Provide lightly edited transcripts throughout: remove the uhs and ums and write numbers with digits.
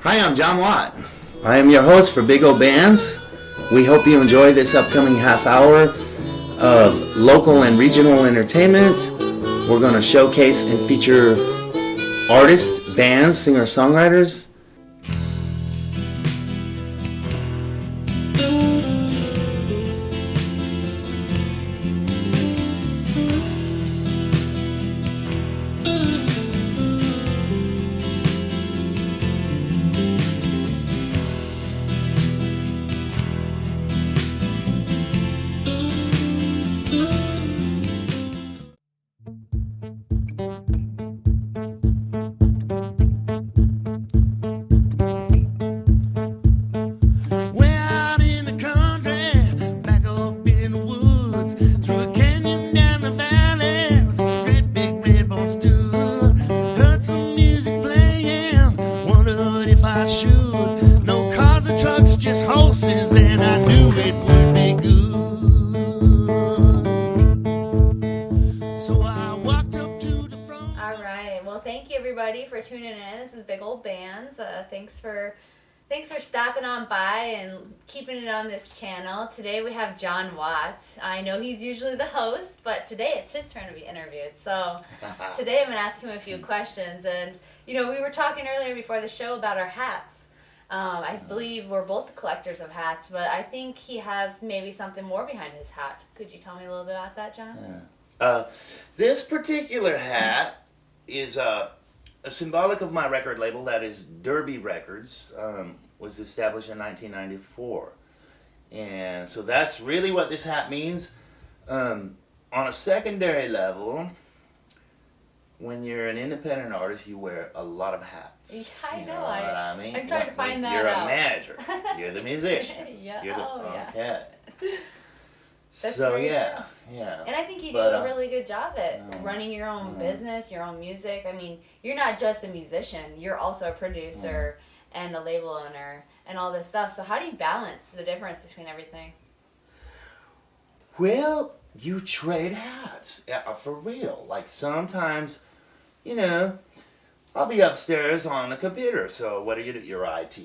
Hi, I'm John Watt. I am your host for Big O Bands. We hope you enjoy this upcoming half hour of local and regional entertainment. We're going to showcase and feature artists, bands, singer-songwriters. For tuning in. This is Big Old Bands. Thanks for stopping on by and keeping it on this channel. Today we have John Watt. I know he's usually the host, but today it's his turn to be interviewed. So today I'm going to ask him a few questions. And, you know, we were talking earlier before the show about our hats. I believe we're both collectors of hats, but I think he has maybe something more behind his hat. Could you tell me a little bit about that, John? This particular hat is symbolic of my record label, that is Derby Records, was established in 1994. And so that's really what this hat means. On a secondary level, when you're an independent artist, you wear a lot of hats. Yeah, I know. What I mean? I'm starting to find that You're out. a manager. You're the musician. Yeah. You're the, yeah. That's so very yeah, true. yeah. And I think you do a really good job at running your own business, your own music. I mean, you're not just a musician. You're also a producer and a label owner and all this stuff. So how do you balance the difference between everything? Well, you trade hats, for real. Like sometimes, you know, I'll be upstairs on the computer. So what do you do? You're IT.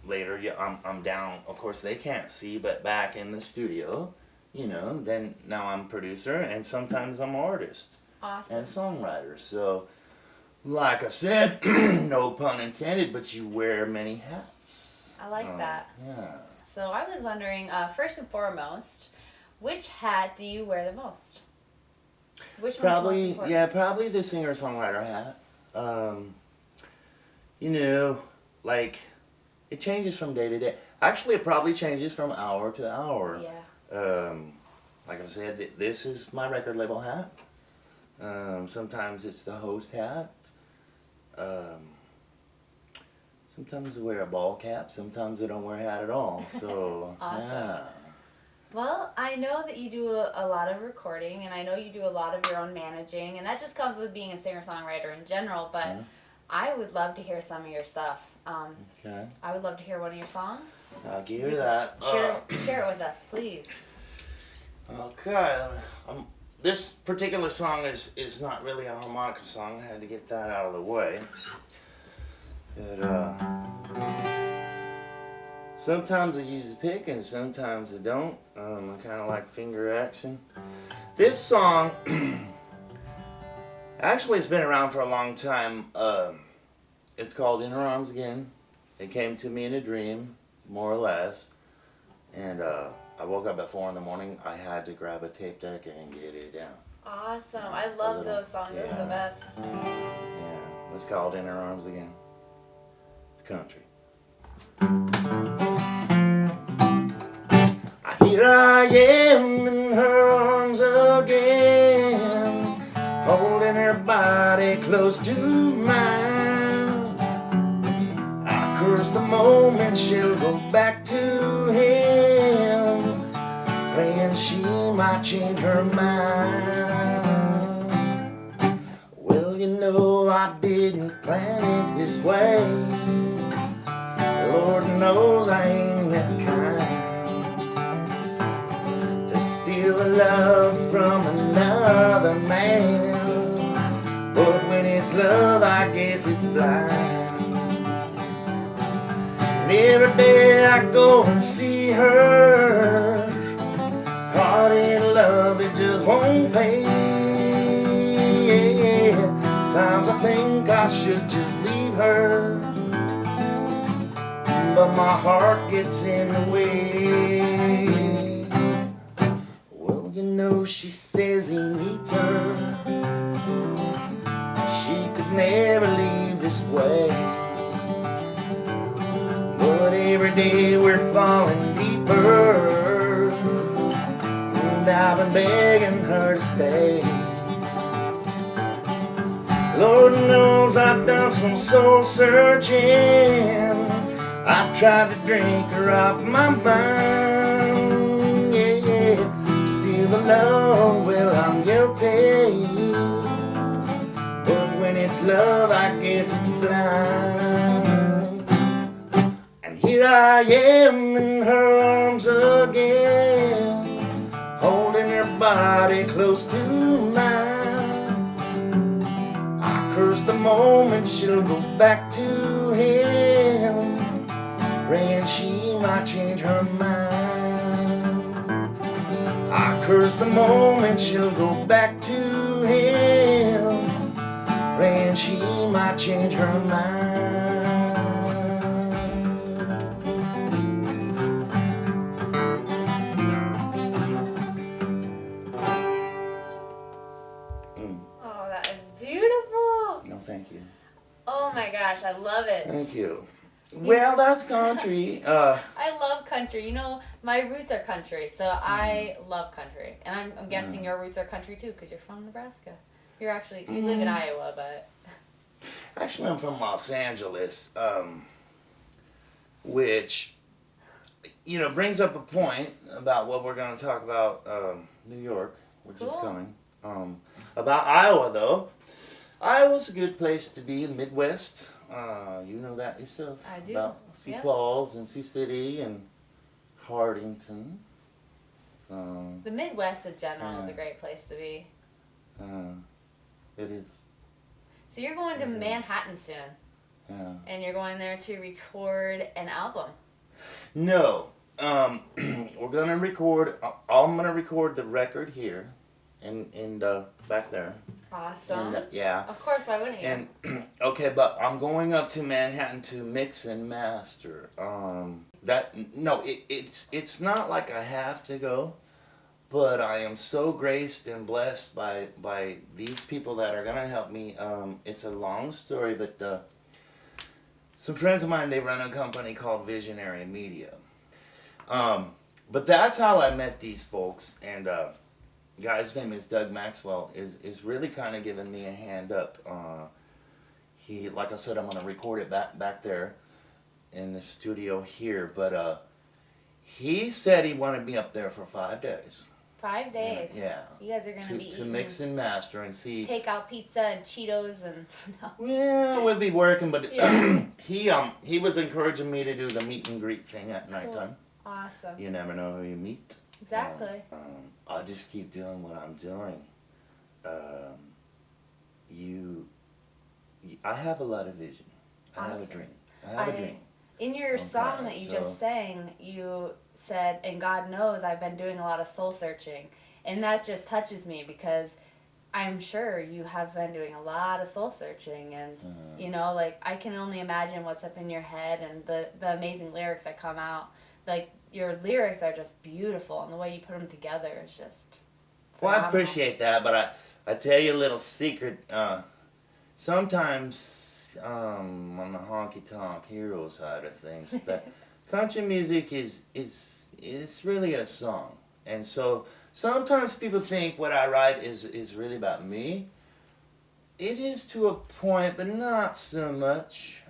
Later, I'm down. Of course, they can't see, but back in the studio, you know. Then now I'm producer, and sometimes I'm artist. Awesome. And songwriter. So, like I said, no pun intended, but you wear many hats. I like that. Yeah. So I was wondering, first and foremost, which hat do you wear the most? Which one's most important? Yeah, probably the singer-songwriter hat. You know, like. It changes from day to day. Actually, it probably changes from hour to hour. Yeah. Like I said, this is my record label hat. Sometimes it's the host hat. Sometimes I wear a ball cap. Sometimes I don't wear a hat at all. So, awesome. Yeah. Well, I know that you do a lot of recording, and I know you do a lot of your own managing, and that just comes with being a singer-songwriter in general, but I would love to hear some of your stuff. Okay. I would love to hear one of your songs. I'll give you that. Share it with us, please. Okay. This particular song is not really a harmonica song. I had to get that out of the way. But, sometimes I use a pick and sometimes I don't. I kind of like finger action. This song, actually it's been around for a long time. It's called In Her Arms Again. It came to me in a dream, more or less. And I woke up at 4 in the morning. I had to grab a tape deck and get it down. Awesome. I love those songs. Those are the best. Yeah. It's called In Her Arms Again. It's country. Here I am in her arms again, holding her body close to mine. I curse the moment she'll go back to him, praying she might change her mind. Well, you know I didn't plan it this way. Lord knows I ain't that kind to steal a love from another man. But when it's love, I guess it's blind. And every day I go and see her, caught in love that just won't pay. Times I think I should just leave her, but my heart gets in the way. Well, you know, she says he needs her, she could never leave this way. But every day we're falling deeper, and I've been begging her to stay. Lord knows I've done some soul searching, I've tried to drink her off my mind, yeah. Still the love, well, I'm guilty, but when it's love, I guess it's blind. And here I am in her arms again, holding her body close to mine. I curse the moment she'll go back to him, praying she might change her mind. I curse the moment she'll go back to him, praying she might change her mind. Oh, that is beautiful. No, thank you. Oh my gosh, I love it. Thank you. Well, that's country. I love country. You know, my roots are country, so I love country. And I'm guessing your roots are country too, because you're from Nebraska. You live in Iowa, but... Actually, I'm from Los Angeles, which, you know, brings up a point about what we're going to talk about, New York, which is Cool. coming. About Iowa, though. Iowa's a good place to be in the Midwest. You know that yourself. I do, About Sioux yeah. Falls and Sioux City and Hardington. The Midwest in general is Yeah. a great place to be. It is. So you're going to Manhattan soon, Yeah. and you're going there to record an album. No. We're gonna record. I'm gonna record the record here, and back there. Awesome. And yeah. Of course, why wouldn't you? And okay, but I'm going up to Manhattan to mix and master. It's not like I have to go, but I am so graced and blessed by these people that are gonna help me. It's a long story, but some friends of mine, they run a company called Visionary Media. But that's how I met these folks, and guy's name is Doug Maxwell, is really kind of giving me a hand up. He, like I said, I'm going to record it back there in the studio here, but he said he wanted me up there for 5 days. 5 days. Yeah. You guys are going to be To eating mix and master and see. takeout pizza and Cheetos and... Well, we'll be working, but Yeah. he was encouraging me to do the meet and greet thing at nighttime. Awesome. You never know who you meet. Exactly. I'll just keep doing what I'm doing. I have a lot of vision. I have a Awesome. dream. I have a dream. In your Okay, song that you so- just sang, you said, and God knows I've been doing a lot of soul searching. And that just touches me because I'm sure you have been doing a lot of soul searching. And, you know, like, I can only imagine what's up in your head and the amazing lyrics that come out. Like, your lyrics are just beautiful, and the way you put them together is just Well, I phenomenal. appreciate that, but I tell you a little secret. Sometimes on the honky tonk hero side of things, that country music is really a song, and so sometimes people think what I write is really about me. It is to a point, but not so much.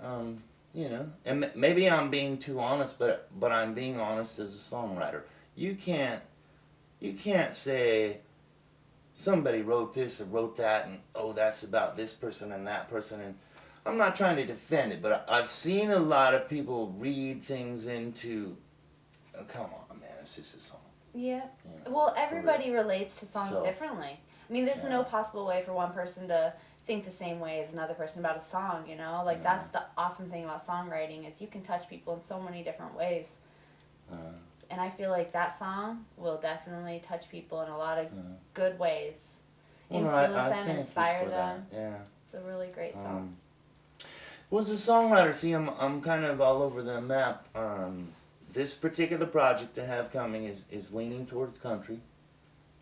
You know, and maybe I'm being too honest, but I'm being honest as a songwriter. You can't say somebody wrote this or wrote that, and oh, that's about this person and that person. And I'm not trying to defend it, but I've seen a lot of people read things into. Oh, come on, man, it's just a song. Yeah. You know, Well, everybody relates to songs So, differently. I mean, there's yeah. no possible way for one person to think the same way as another person about a song, you know? Like, that's the awesome thing about songwriting is you can touch people in so many different ways. And I feel like that song will definitely touch people in a lot of good ways. Influence them, inspire them. Yeah. It's a really great song. Well, as a songwriter, see, I'm kind of all over the map. This particular project I have coming is leaning towards country.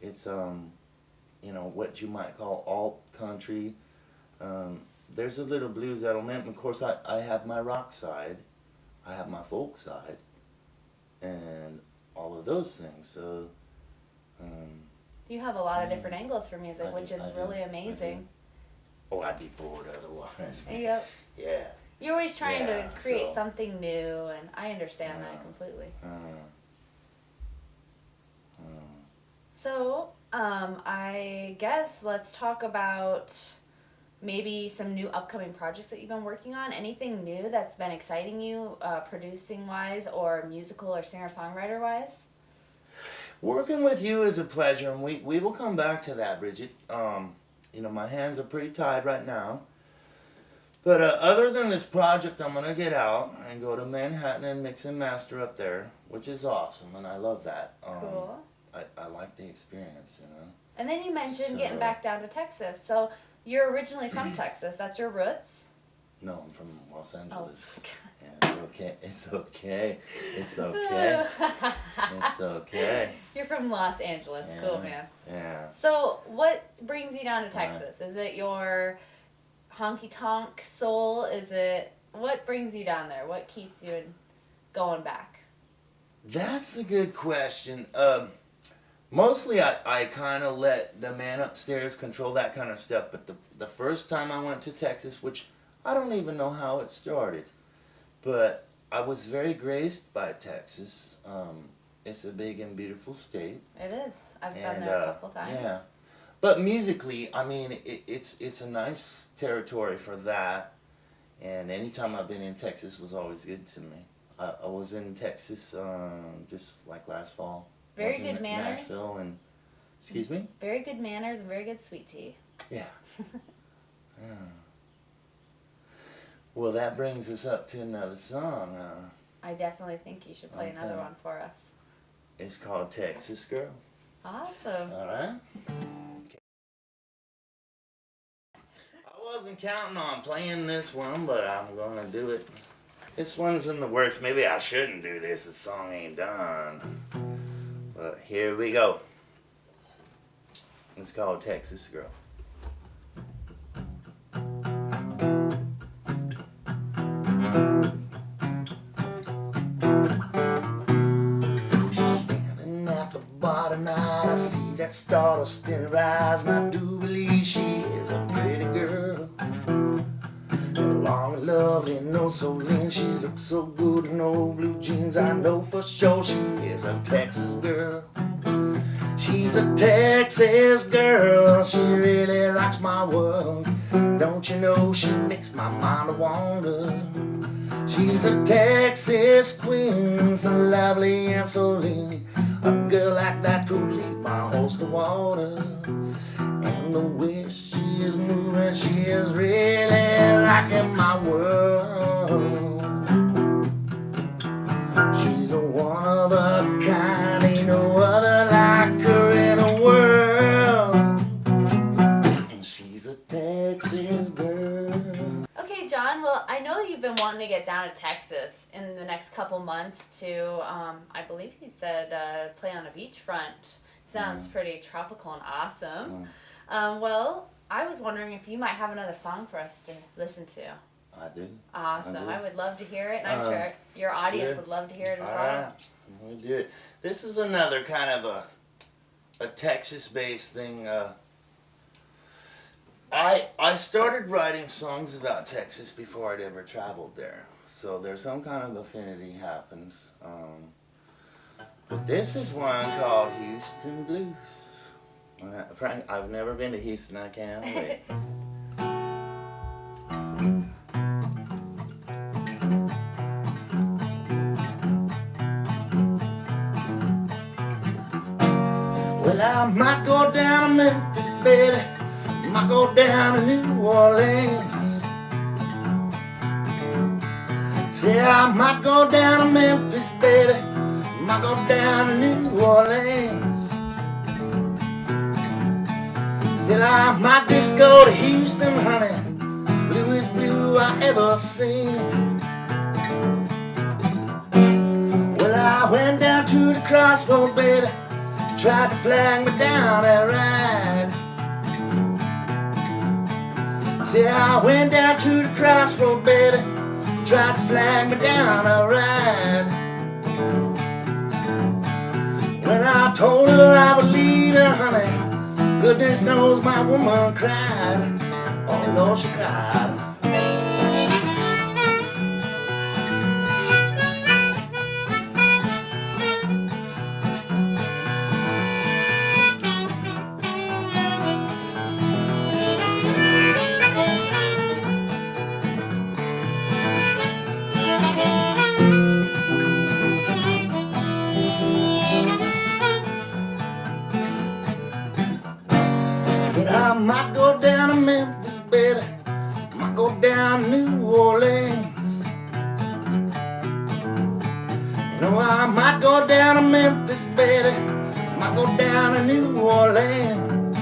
It's you know, what you might call alt country. There's a little blues element. And of course, I have my rock side, I have my folk side, and all of those things. So You have a lot of different angles for music, which is really I amazing. Oh, I'd be bored otherwise. Yep. Yeah. You're always trying to create so- something new, and I understand that completely. So, I guess let's talk about maybe some new upcoming projects that you've been working on. Anything new that's been exciting you, producing-wise, or musical or singer-songwriter-wise? Working with you is a pleasure, and we will come back to that, Bridget. You know, my hands are pretty tied right now. But other than this project, I'm going to get out and go to Manhattan and mix and master up there, which is awesome, and I love that. Cool. I like the experience, you know. And then you mentioned getting back down to Texas. So you're originally from Texas. That's your roots? No, I'm from Los Angeles. Oh. Yeah, it's okay. It's okay. It's okay. It's okay. You're from Los Angeles. Yeah. Cool, man. Yeah. So what brings you down to Texas? Is it your honky-tonk soul? Is it... What brings you down there? What keeps you going back? That's a good question. Mostly I kind of let the man upstairs control that kind of stuff, but the first time I went to Texas, which I don't even know how it started, but I was very graced by Texas. It's a big and beautiful state. It is. I've been there a couple times. Yeah. But musically, I mean, it's a nice territory for that, and anytime I've been in Texas was always good to me. I was in Texas just like last fall. Very good manners. Nashville and, excuse me? Very good manners and very good sweet tea. Yeah. Yeah. Well, that brings us up to another song. I definitely think you should play another one for us. It's called Texas Girl. Awesome. All right. Okay. I wasn't counting on playing this one, but I'm going to do it. This one's in the works. Maybe I shouldn't do this. The song ain't done. But here we go. It's called Texas Girl. She's standing at the bar tonight. I see that stardust in her eyes, and I do believe she is a pretty girl. Long and lovely and oh so lean. She looks so good in old blue jeans. I know for sure she is a Texas girl. She's a Texas girl. She really rocks my world. Don't you know she makes my mind wander. She's a Texas queen, so lovely and so lean. A girl like that could lead my horse to water. And the way she is moving, she is really rocking my world. She's a one of a kind, ain't no other like her in the world. She's a Texas girl. Okay, John, well, I know that you've been wanting to get down to Texas in the next couple months to, I believe you said, play on a beachfront. Sounds pretty tropical and awesome. Well, I was wondering if you might have another song for us to listen to. I do. Awesome. I do. I would love to hear it, and I'm sure your audience would love to hear it as well. Alright, we do it. This is another kind of a Texas-based thing. I started writing songs about Texas before I'd ever traveled there, so there's some kind of affinity happens. But this is one called Houston Blues. Frank, I've never been to Houston. I can't wait. Well, I might go down to Memphis, baby. might go down to New Orleans. Say I might go down to Memphis, baby. Might go down to New Orleans. Said I might just go to Houston, honey. Bluest blue I ever seen. Well, I went down to the crossroad, baby. Tried to flag me down that ride. Say I went down to the crossroad, baby. Tried to flag me down a ride. When I told her I would leave her, honey, goodness knows my woman cried. Oh Lord, she cried. Said I might go down to Memphis, baby. Might go down to New Orleans. You know I might go down to Memphis, baby. Might go down to New Orleans.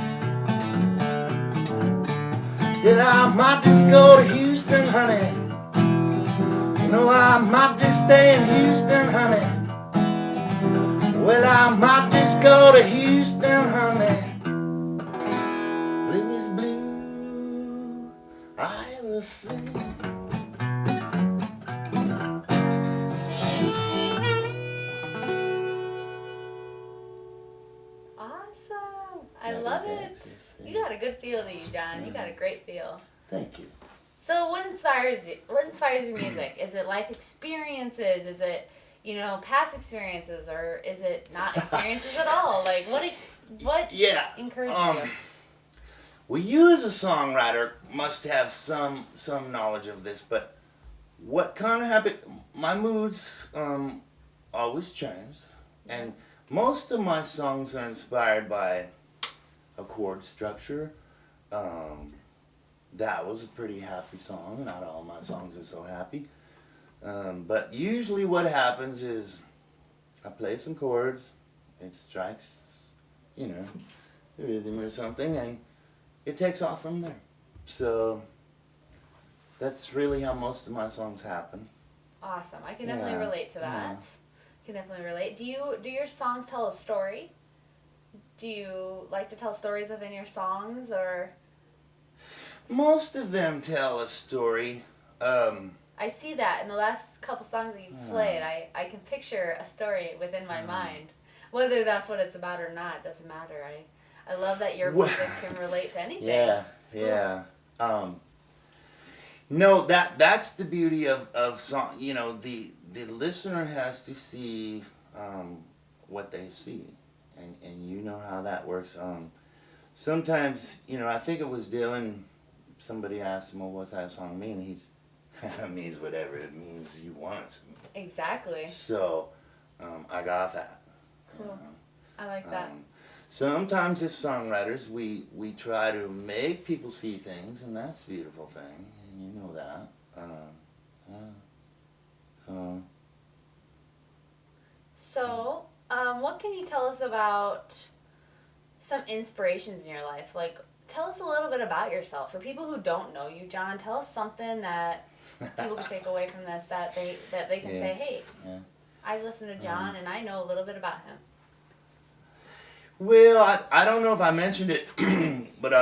Said I might just go to Houston, honey. You know I might just stay in Houston, honey. Well, I might just go to Houston, honey. Bluest blue I ever seen. Awesome. I Yeah, love thanks. it. Yes, You got a good feel to you, John. You got a great feel. Thank you. So what inspires you? What inspires your music? Is it life experiences? Is it, past experiences, or is it not experiences at all? Like what Yeah. encourages you? Well, you as a songwriter must have some knowledge of this, but what kind of happened? My moods always change, and most of my songs are inspired by a chord structure. That was a pretty happy song. Not all my songs are so happy, but usually what happens is I play some chords, it strikes, the rhythm or something, and it takes off from there. So that's really how most of my songs happen. Awesome. I can definitely Yeah, relate to that. Can definitely relate. Do your songs tell a story? Do you like to tell stories within your songs, or? Most of them tell a story. I see that in the last couple songs that you've played. I can picture a story within my mind. Whether that's what it's about or not doesn't matter. I love that your music can relate to anything. Yeah, yeah. No, that's the beauty of song. The listener has to see what they see, and you know how that works. Sometimes, I think it was Dylan. Somebody asked him, "Well, what's that song mean?" He's it means whatever it means you want it to mean. Exactly. So, I got that. Cool. I like that. Sometimes as songwriters, we try to make people see things, and that's a beautiful thing, and you know that. So, what can you tell us about some inspirations in your life? Like, tell us a little bit about yourself. For people who don't know you, John, tell us something that people can take away from this that they can say, hey, I listened to John and I know a little bit about him. Well, I don't know if I mentioned it, but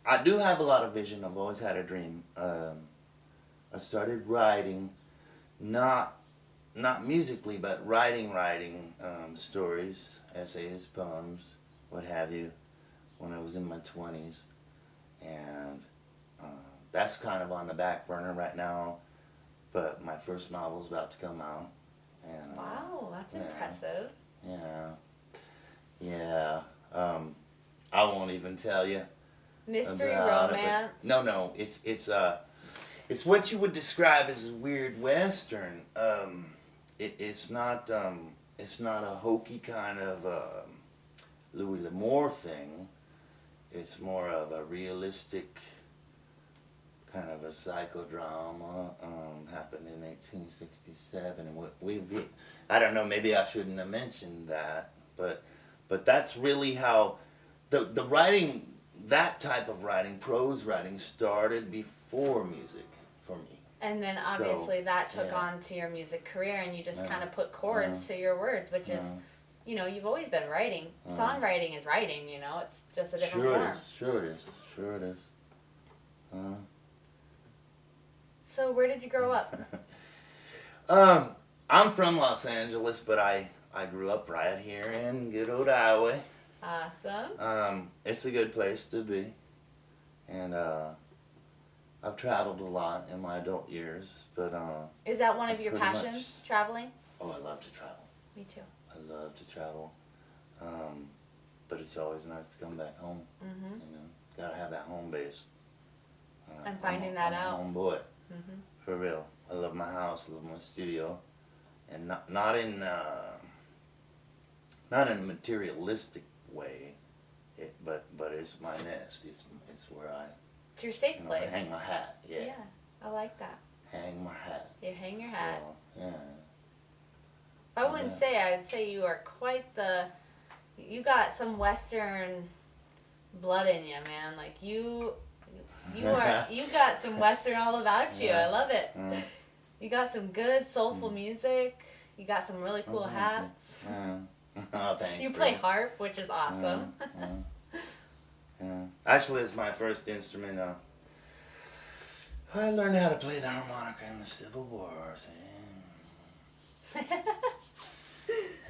I do have a lot of vision. I've always had a dream. I started writing, not musically, but writing stories, essays, poems, what have you, when I was in my 20s, and that's kind of on the back burner right now. But my first novel's about to come out, and wow, that's impressive. Yeah. I won't even tell you. Mystery about romance. It, no. It's what you would describe as a weird western. It's not a hokey kind of Louis L'Amour thing. It's more of a realistic kind of a psychodrama, happened in 1867, and I don't know, maybe I shouldn't have mentioned that, but that's really how the writing, that type of writing, prose writing, started before music for me. And then So, obviously that took yeah. on to your music career, and you just Yeah. kind of put chords to your words, which is, you know, you've always been writing. Songwriting is writing, you know, it's just a different form. Sure it is. So where did you grow up? I'm from Los Angeles, but I grew up right here in good old Iowa. Awesome. It's a good place to be, and I've traveled a lot in my adult years, but Is that one of I your pretty passions, traveling? oh, I love to travel. Me too. I love to travel, but it's always nice to come back home. Mm-hmm. You know, gotta have that home base. I'm finding that I'm out. a homeboy, Mm-hmm. for real. I love my house, I love my studio, and not in a materialistic way, but it's my nest. It's where I It's your safe place. hang my hat. Yeah, Yeah, I like that. hang my hat. You hang your hat. So, yeah. I wouldn't Yeah. say, I'd say you are quite you got some Western blood in you, man. Like you got some Western all about you. Yeah. I love it. Mm. You got some good soulful music. You got some really cool thank you. hats. Yeah. Oh, thanks. You play Bree. harp, which is awesome. Yeah. Actually, it's my first instrument. I learned how to play the harmonica in the Civil War. See?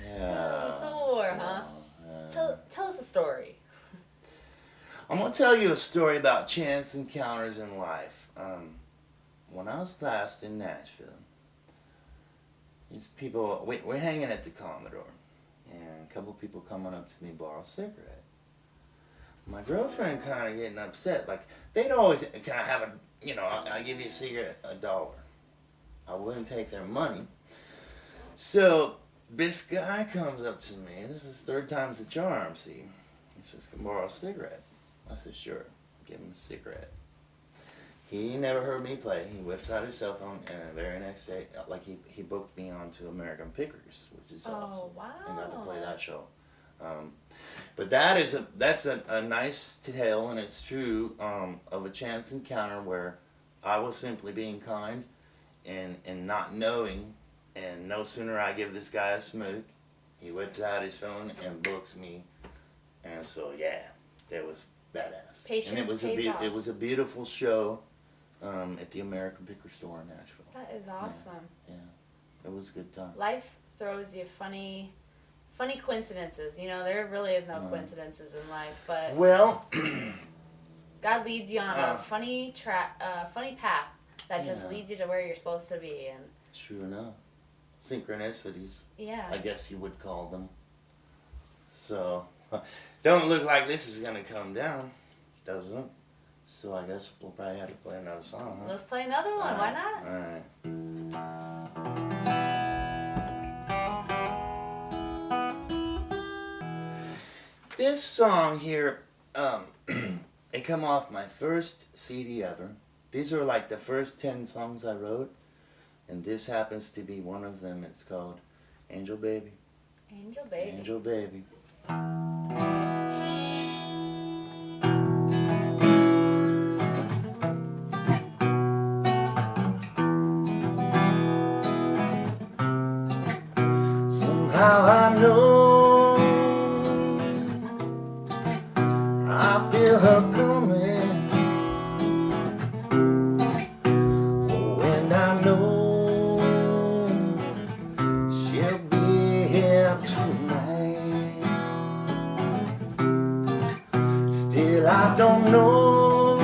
Yeah. Civil War, huh? Yeah. Tell us a story. I'm gonna tell you a story about chance encounters in life. When I was last in Nashville, these people, we're hanging at the Commodore, and a couple of people coming up to me borrow a cigarette. My girlfriend kind of getting upset. Like, they'd always kind of have I'll give you a cigarette, $1. I wouldn't take their money. So this guy comes up to me. This is third time's the charm, see. He says, "Can I borrow a cigarette?" I said, "Sure." Give him a cigarette. He never heard me play. He whips out his cell phone, and the very next day, like he booked me onto American Pickers, which is awesome. Oh, wow. I got to play that show. But that's a nice tale, and it's true, of a chance encounter where I was simply being kind and not knowing, and no sooner I give this guy a smoke, he whips out his phone and books me, and so yeah, that was badass. Patience and it was pays off. it was a beautiful show at the American Picker store in Nashville. That is awesome. Yeah, it was a good time. Life throws you funny coincidences. You know, there really is no coincidences in life, but Well, God leads you on a funny path that just Yeah. leads you to where you're supposed to be, and true enough. Synchronicities, yeah. I guess you would call them. So, don't look like this is gonna come down, doesn't? So I guess we'll probably have to play another song, huh? Let's play another one. Why not? Alright. This song here, it come off my first CD ever. These are like the first 10 songs I wrote, and this happens to be one of them. It's called Angel Baby. Angel Baby. Angel Baby. Somehow I know I feel her coming. Oh, and I know she'll be here tonight. Still I don't know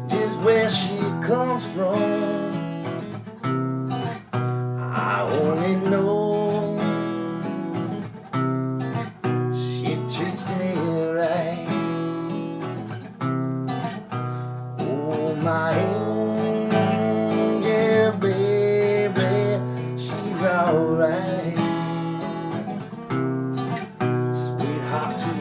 just where she comes from. I only know she treats me right. Oh, my angel baby, she's alright. Sweetheart to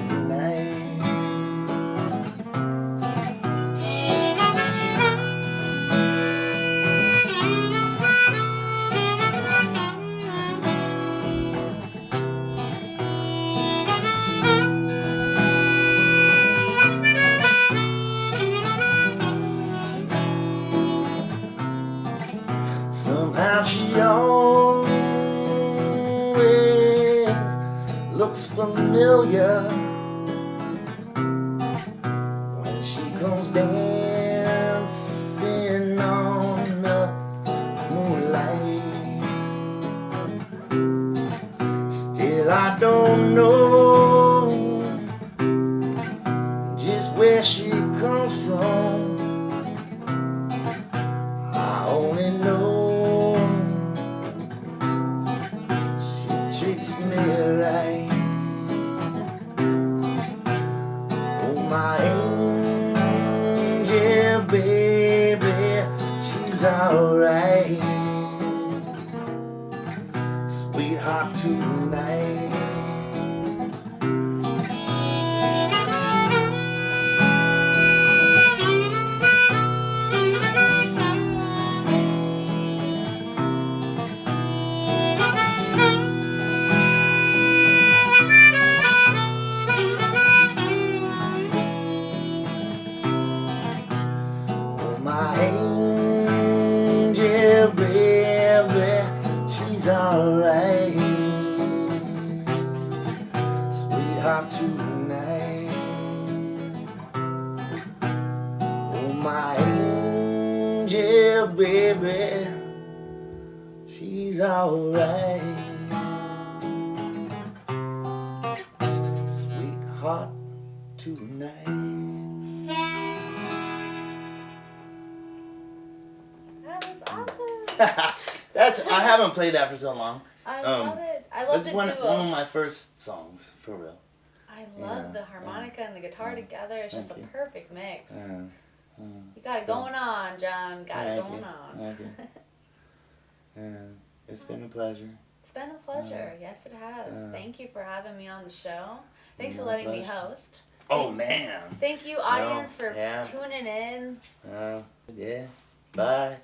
she always looks familiar when she comes dancing on the moonlight. Still I don't know just where she comes from. I only know she treats me right. Oh, my angel baby, she's alright. Sweetheart tonight. My angel baby, she's alright. Sweetheart tonight. Oh, my angel baby, she's alright. Sweetheart tonight. That was awesome. That's I haven't played that for so long. I love it. I love That's the one duo. of my first songs, for real. I love Yeah, the harmonica and the guitar together. It's just Thank a you. perfect mix. Mm. You got it going on, John. Got it Thank going you. on. Thank you. It's been a pleasure. It's been a pleasure. Yes, it has. Thank you for having me on the show. Thanks for My letting me pleasure. host. Oh man. Thank you, audience, for yeah. tuning in. Yeah. Bye.